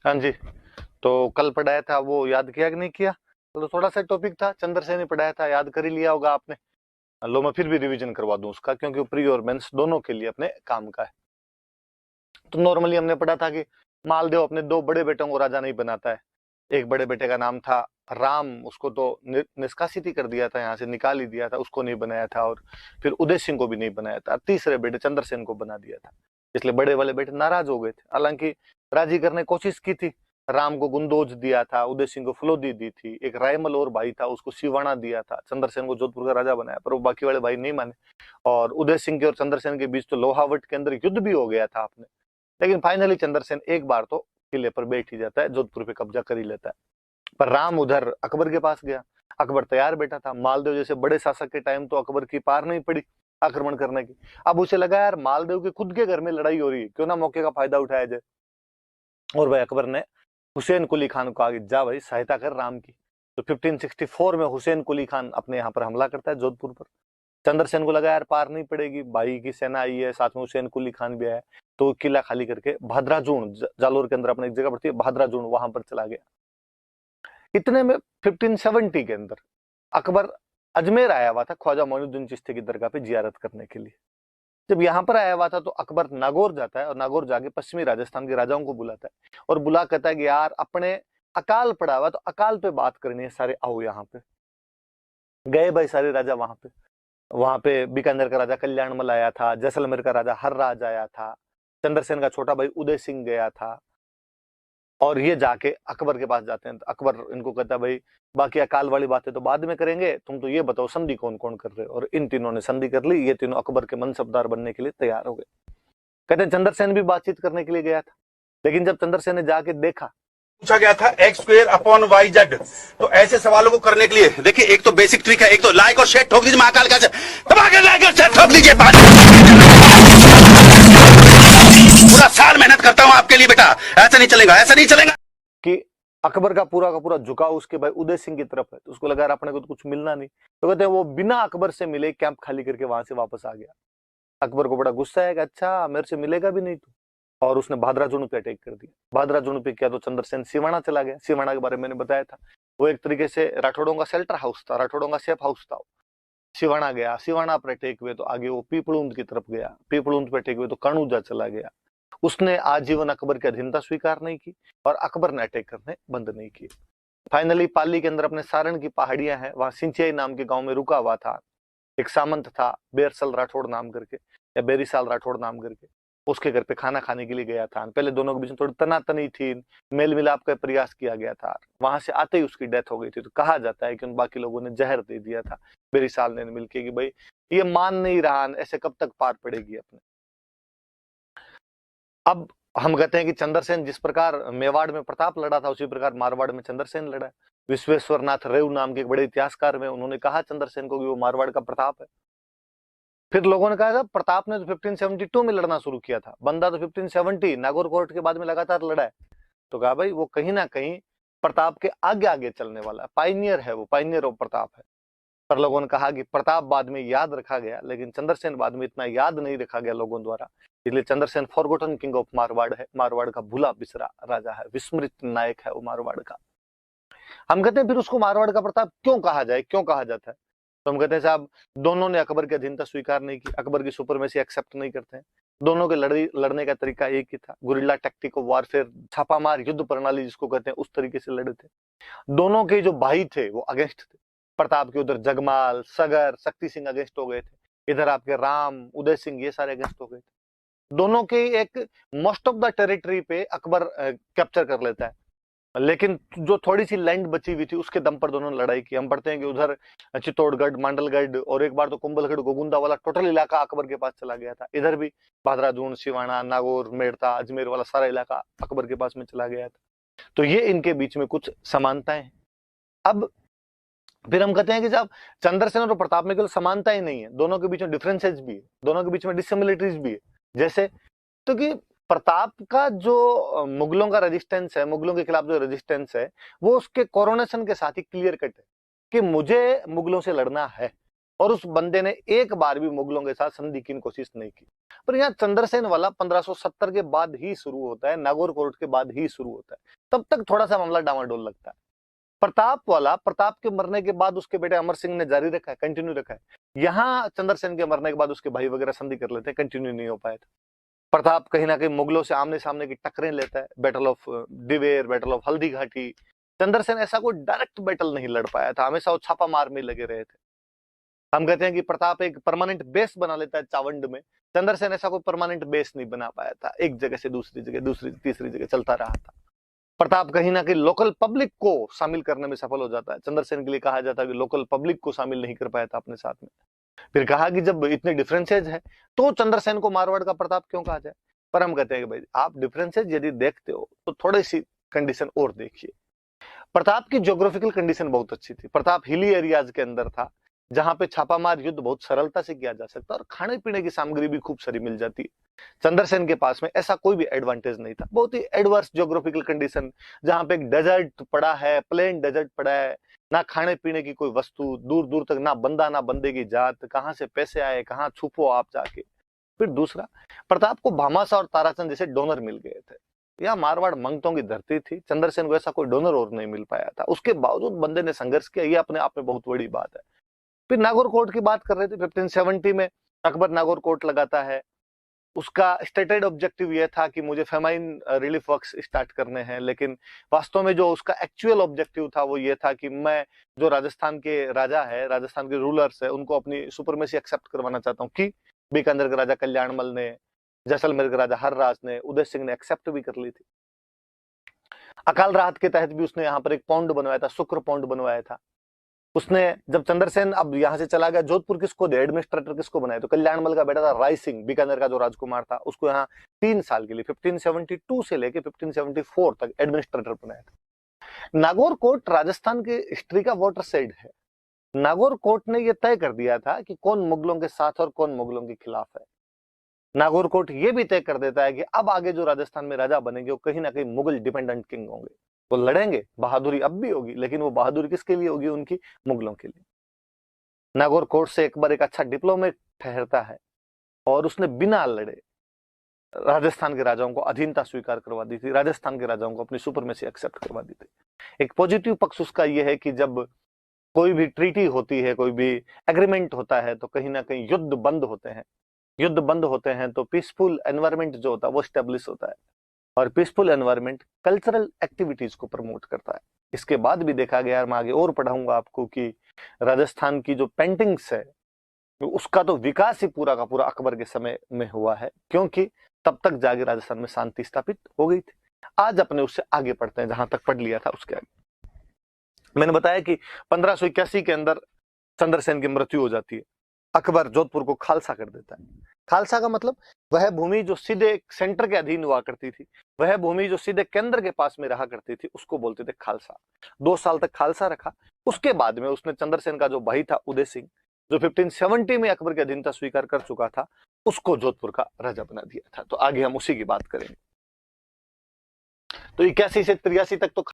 हाँ जी। तो कल पढ़ाया था वो याद किया कि नहीं किया? तो थोड़ा सा टॉपिक था, चंद्रसेन ने पढ़ाया था, याद कर ही लिया होगा आपने। लो मैं फिर भी रिवीजन करवा दूं उसका, क्योंकि प्री और मेंस दोनों के लिए अपने काम का है। तो नॉर्मली हमने पढ़ा था कि मालदेव अपने दो बड़े बेटों को राजा नहीं बनाता है। एक बड़े बेटे का नाम था राम, उसको तो निष्कासित ही कर दिया था, यहाँ से निकाल ही दिया था, उसको नहीं बनाया था। और फिर उदय सिंह को भी नहीं बनाया था। तीसरे बेटे चंद्रसेन को बना दिया था। इसलिए बड़े वाले बेटे नाराज हो गए थे, हालांकि राजी करने की कोशिश की थी। राम को गुंदोज दिया था, उदय सिंह को फलोदी दी थी, एक रायमल और भाई था उसको सिवाना दिया था, चंद्रसेन को जोधपुर का राजा बनाया, पर वो बाकी वाले भाई नहीं माने। और उदय सिंह के और चंद्रसेन के बीच तो लोहावट के अंदर युद्ध भी हो गया था आपने। लेकिन फाइनली चंद्रसेन एक बार तो किले पर बैठ ही जाता है, जोधपुर पे कब्जा कर ही लेता है। पर राम उधर अकबर के पास गया। अकबर तैयार बैठा था, मालदेव जैसे बड़े शासक के टाइम तो अकबर की पार नहीं पड़ी आक्रमण करने की। अब उसे लगा यार मालदेव के खुद के घर में लड़ाई हो रही है, क्यों ना मौके का फायदा उठाया जाए। और भाई अकबर ने हुसैन कुली खान को आगे जा भाई सहायता कर राम की। तो 1564 में हुसैन कुली खान अपने यहाँ पर हमला करता है जोधपुर पर। चंद्रसेन को लगा यार पार नहीं पड़ेगी, भाई की सेना आई है, साथ में हुसैन कुली खान भी आया है। तो किला खाली करके भाद्राजून, जालोर के अंदर अपने एक जगह पड़ती है भाद्राजून, वहां पर चला गया। इतने में 1570 के अंदर अकबर अजमेर आया हुआ था, ख्वाजा मोइनुद्दीन चिश्ती की दरगाह पे जियारत करने के लिए। जब यहाँ पर आया हुआ था तो अकबर नागौर जाता है, और नागौर जाके पश्चिमी राजस्थान के राजाओं को बुलाता है और बुला कहता है कि यार अपने अकाल पड़ा हुआ, तो अकाल पे बात करनी है, सारे आओ यहाँ पे। गए भाई सारे राजा वहां पे। वहां पे बीकानेर का राजा कल्याणमल आया था, जैसलमेर का राजा हर्राज आया था, चंद्रसेन का छोटा भाई उदय सिंह गया था। और ये जाके अकबर के पास जाते हैं, तो अकबर इनको कहता है भाई बाकी अकाल वाली बातें तो बाद में करेंगे, तुम तो ये बताओ संधि कौन कौन कर रहे हो। और इन तीनों ने संधि कर ली, ये तीनों अकबर के मनसबदार बनने के लिए तैयार हो गए। कहते हैं चंद्रसेन भी बातचीत करने के लिए गया था, लेकिन जब चंद्रसेन ने जाके देखा। पूछा गया था X square upon Y Z. तो ऐसे सवालों को करने के लिए देखिए, एक तो बेसिक ट्रिक है, एक तो लाइक और शेयर ठोक दीजिए, महाकाल का दबा के लाइक और शेयर ठोक दीजिए। पूरा साल मेहनत करता हूं आपके लिए बेटा, ऐसा नहीं चलेगा, ऐसा नहीं चलेगा। कि अकबर का पूरा झुकाव उसके भाई उदय सिंह की तरफ है, तो उसको लगा अपने को तो कुछ मिलना नहीं। तो कहते हैं वो बिना अकबर से मिले कैंप खाली करके वहां से वापस आ गया। अकबर को बड़ा गुस्सा है कि अच्छा मेरे से मिलेगा भी नहीं तू। और उसने भादराजुन पे अटैक कर दिया। भादराजुन पे किया तो चंद्रसेन सिवाना चला गया। सिवाना के बारे में मैंने बताया था, वो एक तरीके से राठौड़ों का शेल्टर हाउस था, राठौड़ों का सेफ हाउस था। सिवाना गया, सिवाना पर अटैक हुए तो आगे वो पीपलुंद की तरफ गया, पीपलुंद पे अटैक हुए तो कणुजा चला गया। उसने आजीवन अकबर की अधीनता स्वीकार नहीं की, और अकबर ने अटैक करने बंद नहीं किए। फाइनली पाली के अंदर अपने सारण की पहाड़ियां हैं, वहां सिंचियाई नाम के गांव में रुका हुआ था। एक सामंत था बेरसल राठौड़ नाम करके, या बेरीसाल राठौड़ नाम करके, उसके घर पे खाना खाने के लिए गया था। पहले दोनों के बीच में थोड़ी तनातनी थी, मेल मिलाप का प्रयास किया गया था। वहां से आते ही उसकी डेथ हो गई थी। तो कहा जाता है कि उन बाकी लोगों ने जहर दे दिया था बेरीसाल ने मिलकर, कि भाई ये मान नहीं रहा, ऐसे कब तक पार पड़ेगी अपने। अब हम कहते हैं कि चंद्रसेन जिस प्रकार मेवाड़ में प्रताप लड़ा था, उसी प्रकार मारवाड़ में चंद्रसेन लड़ा। विश्वेश्वर नाथ रेव नाम के एक बड़े इतिहासकार में उन्होंने कहा चंद्रसेन को कि वो मारवाड़ का प्रताप है। फिर लोगों ने कहा था प्रताप ने तो 1572 में लड़ना शुरू किया था, बंदा तो 1570 नागौर कोर्ट के बाद में लगातार लड़ा है। तो कहा भाई वो कहीं ना कहीं प्रताप के आगे आगे चलने वाला पाइनियर है, वो पाइनियर ऑफ प्रताप है। पर लोगों ने कहा कि प्रताप बाद में याद रखा गया, लेकिन चंद्रसेन बाद में इतना याद नहीं रखा गया लोगों द्वारा। इसलिए Chandrasen forgotten king of Marwar है, मारवाड़ का भूला बिसरा राजा है, विस्मृत नायक है वो मारवाड़ का। हम कहते हैं फिर उसको मारवाड़ का प्रताप क्यों कहा जाए, क्यों कहा जाता है? तो हम कहते हैं साहब दोनों ने अकबर की अधीनता स्वीकार नहीं की, अकबर की सुपरमेसी एक्सेप्ट नहीं करते हैं। दोनों के लड़ने का तरीका एक ही था, गुरिल्ला टैक्टिक ऑफ वारफेयर, छापामार युद्ध प्रणाली जिसको कहते हैं, उस तरीके से लड़े थे। दोनों के जो भाई थे वो अगेंस्ट थे। प्रताप के उधर जगमाल, सगर, शक्ति सिंह अगेंस्ट हो गए थे, इधर आपके राम, उदय सिंह, ये सारे अगेंस्ट हो गए थे। दोनों के एक मोस्ट ऑफ द टेरिटरी पे अकबर कैप्चर कर लेता है, लेकिन जो थोड़ी सी लैंड बची हुई थी उसके दम पर दोनों ने लड़ाई की। हम पढ़ते हैं कि उधर चित्तौड़गढ़, मांडलगढ़ और एक बार तो कुंभलगढ़ गोगुंदा वाला टोटल इलाका अकबर के पास चला गया था। इधर भी भादराजून, सिवाना, नागौर, मेड़ता, अजमेर वाला सारा इलाका अकबर के पास में चला गया था। तो ये इनके बीच में कुछ समानताएं हैं। अब फिर हम कहते हैं कि जब चंद्रसेन और प्रताप में केवल समानता ही नहीं है, दोनों के बीच में डिफरेंसेस भी है, दोनों के बीच में डिसिमिलरिटीज भी है। जैसे तो कि प्रताप का जो मुगलों का रेजिस्टेंस है, मुगलों के खिलाफ जो रेजिस्टेंस है, वो उसके कोरोनेशन के साथ ही क्लियर कट है कि मुझे मुगलों से लड़ना है। और उस बंदे ने एक बार भी मुगलों के साथ संधि की कोशिश नहीं की। पर यहाँ चंद्रसेन वाला 1570 के बाद ही शुरू होता है, नागौर कोर्ट के बाद ही शुरू होता है, तब तक थोड़ा सा मामला डामाडोल लगता है। प्रताप वाला, प्रताप के मरने के बाद उसके बेटे अमर सिंह ने जारी रखा है, कंटिन्यू रखा है। यहाँ चंद्रसेन के मरने के बाद उसके भाई वगैरह संधि कर लेते हैं, कंटिन्यू नहीं हो पाया था। प्रताप कहीं ना कहीं मुगलों से आमने सामने की टक्करें लेता है, battle of Diver, battle of Haldi Ghati. Chandrasen ऐसा कोई डायरेक्ट बैटल नहीं लड़ पाया था, हमेशा वो छापा मार में लगे रहे थे। हम कहते हैं कि प्रताप एक परमानेंट बेस बना लेता है चावंड में, चंद्रसेन ऐसा कोई परमानेंट बेस नहीं बना पाया था, एक जगह से दूसरी जगह, दूसरी तीसरी जगह चलता रहा था। प्रताप कहीं ना कहीं लोकल पब्लिक को शामिल करने में सफल हो जाता है। चंद्रसेन के लिए कहा जाता है कि लोकल पब्लिक को शामिल नहीं कर पाया था अपने साथ में। फिर कहा कि जब इतने डिफरेंसेज है तो चंद्रसेन को मारवाड़ का प्रताप क्यों कहा जाए। पर हम कहते हैं कि भाई आप डिफरेंसेज यदि देखते हो तो थोड़ी सी कंडीशन और देखिए। प्रताप की ज्योग्राफिकल कंडीशन बहुत अच्छी थी। प्रताप हिली एरियाज के अंदर था, जहां पे छापामार युद्ध बहुत सरलता से किया जा सकता और खाने पीने की सामग्री भी खूब सारी मिल जाती है। चंद्रसेन के पास में ऐसा कोई भी एडवांटेज नहीं था। बहुत ही एडवर्स ज्योग्राफिकल कंडीशन, जहां पे एक डेजर्ट पड़ा है, प्लेन डेजर्ट पड़ा है, ना खाने पीने की कोई वस्तु, दूर दूर तक ना बंदा ना बंदे की जात, कहां से पैसे आए, कहां छुपो आप जाके। फिर दूसरा, प्रताप को भामासा और ताराचंद जैसे डोनर मिल गए थे। यह मारवाड़ मंगतों की धरती थी, चंद्रसेन को ऐसा कोई डोनर और नहीं मिल पाया था। उसके बावजूद बंदे ने संघर्ष किया, यह अपने आप में बहुत बड़ी बात है। फिर नागौर कोर्ट की बात कर रहे थे, 1570 में अकबर नागौर कोर्ट लगाता है। उसका स्टेटेड ऑब्जेक्टिव यह था कि मुझे फेमाइन रिलीफ वर्क्स स्टार्ट करने हैं, लेकिन वास्तव में जो उसका एक्चुअल ऑब्जेक्टिव था वो ये था कि मैं जो राजस्थान के राजा है, राजस्थान के रूलर्स है, उनको अपनी सुपरमेसी एक्सेप्ट करवाना चाहता हूँ। कि बीकानेर के राजा कल्याणमल ने, जैसलमेर के राजा हरराज ने, उदय सिंह ने एक्सेप्ट भी कर ली थी। अकाल राहत के तहत भी उसने यहाँ पर एक पौंड बनवाया था, शुक्र पौंड बनवाया था उसने। जब चंद्रसेन अब यहां से चला गया, जोधपुर किसको दे, एडमिनिस्ट्रेटर किसको बनाया, तो कल्याणमल का बेटा था राय सिंह, बीकानेर का जो राजकुमार था, उसको यहाँ 3 साल के लिए 1572 से लेके 1574 तक एडमिनिस्ट्रेटर बनाया था। नागौर कोर्ट राजस्थान के हिस्ट्री का वाटर साइड है। नागौर कोर्ट ने यह तय कर दिया था कि कौन मुगलों के साथ और कौन मुगलों के खिलाफ है। नागौर कोर्ट ये भी तय कर देता है कि अब आगे जो राजस्थान में राजा बनेंगे वो कहीं ना कहीं मुगल डिपेंडेंट किंग होंगे। वो लड़ेंगे, बहादुरी अब भी होगी, लेकिन वो बहादुरी किसके लिए होगी, उनकी मुगलों के लिए। नागौर कोर्ट से एक बार एक अच्छा डिप्लोमेट ठहरता है और उसने बिना लड़े राजस्थान के राजाओं को अधीनता स्वीकार करवा दी थी, राजस्थान के राजाओं को अपनी सुपरमेसी एक्सेप्ट करवा दी थी। एक पॉजिटिव पक्ष उसका यह है कि जब कोई भी ट्रीटी होती है, कोई भी एग्रीमेंट होता है, तो कहीं ना कहीं युद्ध बंद होते हैं। युद्ध बंद होते हैं तो पीसफुल एनवायरमेंट जो होता है वो स्टेब्लिश होता है, और पीसफुल एनवायरमेंट कल्चरल एक्टिविटीज को प्रमोट करता है। इसके बाद भी देखा गया, मैं आगे और पढ़ाऊंगा आपको, कि राजस्थान की जो पेंटिंग्स है उसका तो विकास ही पूरा का पूरा अकबर के समय में हुआ है, क्योंकि तब तक जाके राजस्थान में शांति स्थापित हो गई थी। आज अपने उससे आगे पढ़ते हैं, जहां तक पढ़ लिया था उसके आगे। मैंने बताया कि 1581 के अंदर चंद्रसेन की मृत्यु हो जाती है। अकबर जोधपुर को खालसा कर देता है। खालसा का मतलब वह भूमि जो सीधे सेंटर के अधीन हुआ करती थी, वह भूमि जो सीधे केंद्र के पास में रहा करती थी, उसको बोलते थे खालसा। 2 साल तक खालसा रखा। उसके बाद में उसने चंद्रसेन का जो भाई था उदय सिंह, जो 1570 में अकबर की अधीनता स्वीकार कर चुका था, उसको जोधपुर का राजा बना दिया था। तो आगे हम उसी की बात करेंगे। तो 81 से 83 तक तो